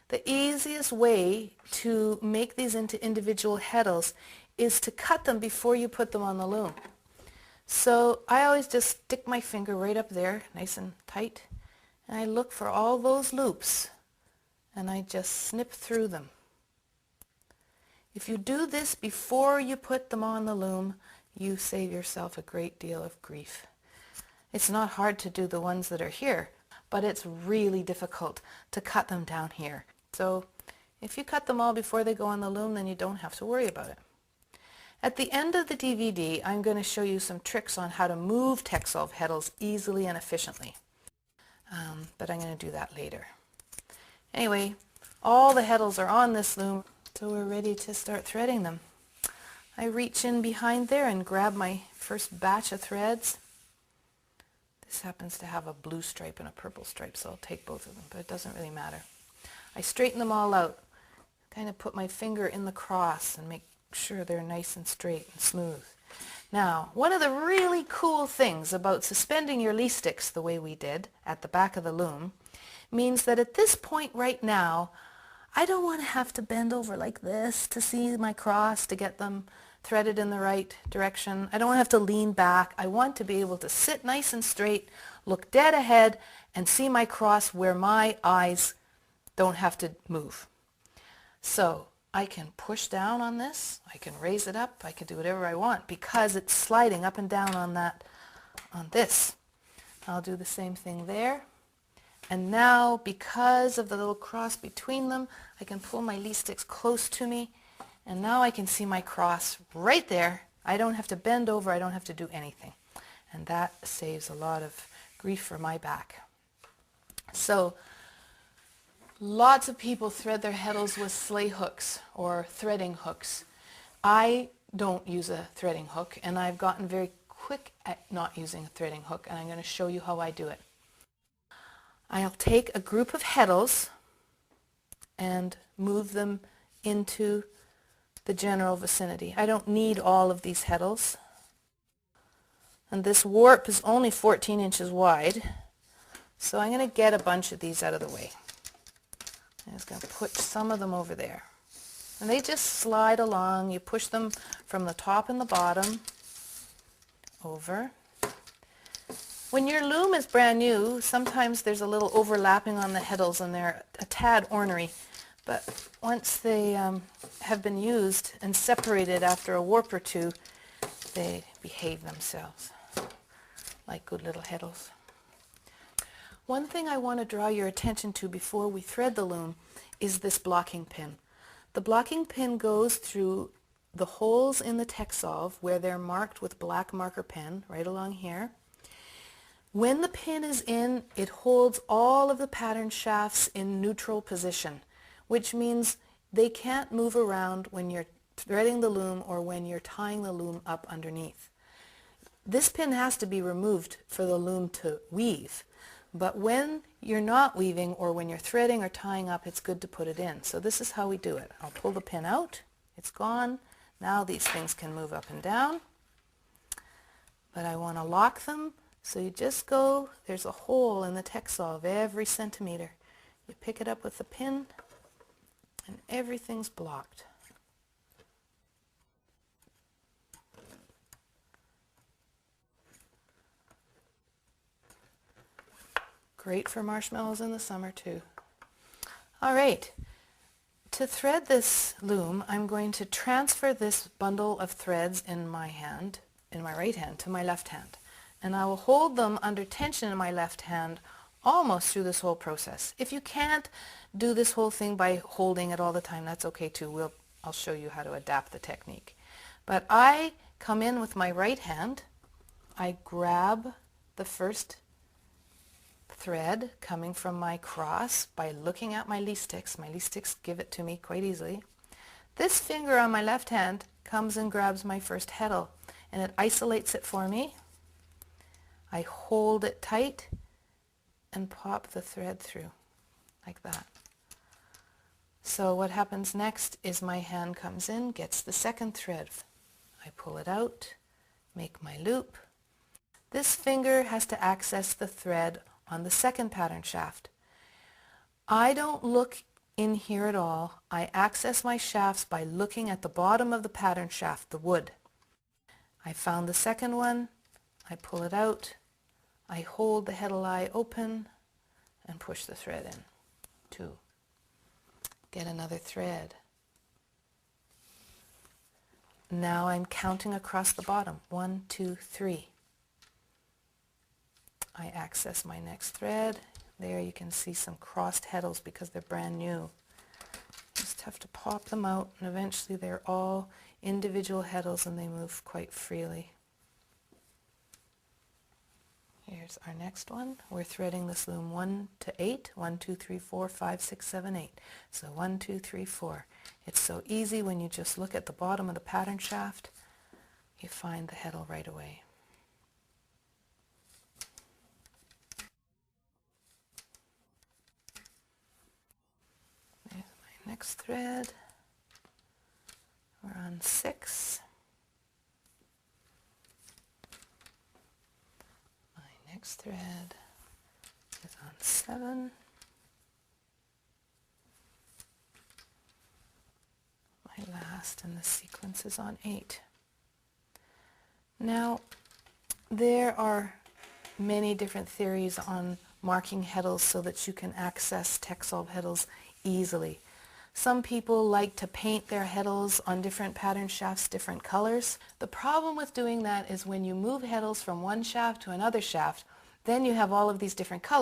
The easiest way to make these into individual heddles is to cut them before you put them on the loom. So I always just stick my finger right up there, nice and tight, and I look for all those loops, and I just snip through them. If you do this before you put them on the loom, you save yourself a great deal of grief. It's not hard to do the ones that are here, but it's really difficult to cut them down here. So if you cut them all before they go on the loom, then you don't have to worry about it. At the end of the DVD, I'm going to show you some tricks on how to move Texsolve heddles easily and efficiently. But I'm going to do that later. Anyway, all the heddles are on this loom, so we're ready to start threading them. I reach in behind there and grab my first batch of threads. This happens to have a blue stripe and a purple stripe, so I'll take both of them, but it doesn't really matter. I straighten them all out, kind of put my finger in the cross and make sure they're nice and straight and smooth. Now, one of the really cool things about suspending your leaf sticks the way we did at the back of the loom means that at this point right now, I don't want to have to bend over like this to see my cross to get them threaded in the right direction. I don't want to have to lean back. I want to be able to sit nice and straight, look dead ahead, and see my cross where my eyes don't have to move. So I can push down on this, I can raise it up, I can do whatever I want because it's sliding up and down on this. I'll do the same thing there. And now, because of the little cross between them, I can pull my leaf sticks close to me, and now I can see my cross right there. I don't have to bend over, I don't have to do anything. And that saves a lot of grief for my back. So, lots of people thread their heddles with sleigh hooks or threading hooks. I don't use a threading hook, and I've gotten very quick at not using a threading hook, and I'm going to show you how I do it. I'll take a group of heddles and move them into the general vicinity. I don't need all of these heddles. And this warp is only 14 inches wide, so I'm going to get a bunch of these out of the way. I'm just going to put some of them over there. And they just slide along. You push them from the top and the bottom over. When your loom is brand new, sometimes there's a little overlapping on the heddles and they're a tad ornery. But once they have been used and separated after a warp or two, they behave themselves like good little heddles. One thing I want to draw your attention to before we thread the loom is this blocking pin. The blocking pin goes through the holes in the Texsolve where they're marked with black marker pen, right along here. When the pin is in, it holds all of the pattern shafts in neutral position, which means they can't move around when you're threading the loom or when you're tying the loom up underneath. This pin has to be removed for the loom to weave, but when you're not weaving or when you're threading or tying up, it's good to put it in. So this is how we do it. I'll pull the pin out, it's gone. Now these things can move up and down, but I want to lock them. So you just go, there's a hole in the Texsolve every centimeter. You pick it up with the pin and everything's blocked. Great for marshmallows in the summer too. All right, to thread this loom, I'm going to transfer this bundle of threads in my hand, in my right hand, to my left hand. And I will hold them under tension in my left hand almost through this whole process. If you can't do this whole thing by holding it all the time, that's okay too. I'll show you how to adapt the technique. But I come in with my right hand, I grab the first thread coming from my cross by looking at my leaf sticks. My leaf sticks give it to me quite easily. This finger on my left hand comes and grabs my first heddle, and it isolates it for me. I hold it tight and pop the thread through like that. So what happens next is my hand comes in, gets the second thread. I pull it out, make my loop. This finger has to access the thread on the second pattern shaft. I don't look in here at all. I access my shafts by looking at the bottom of the pattern shaft, the wood. I found the second one, I pull it out, I hold the heddle eye open and push the thread in. 2. Get another thread. Now I'm counting across the bottom. 1, 2, 3. I access my next thread. There you can see some crossed heddles because they're brand new. Just have to pop them out, and eventually they're all individual heddles and they move quite freely. Here's our next one. We're threading this loom 1 to 8. 1, 2, 3, 4, 5, 6, 7, 8. So 1, 2, 3, 4. It's so easy when you just look at the bottom of the pattern shaft. You find the heddle right away. There's my next thread. We're on 6. My next thread is on 7. My last in the sequence is on 8. Now, there are many different theories on marking heddles so that you can access Texsolve heddles easily. Some people like to paint their heddles on different pattern shafts, different colors. The problem with doing that is when you move heddles from one shaft to another shaft, then you have all of these different colors.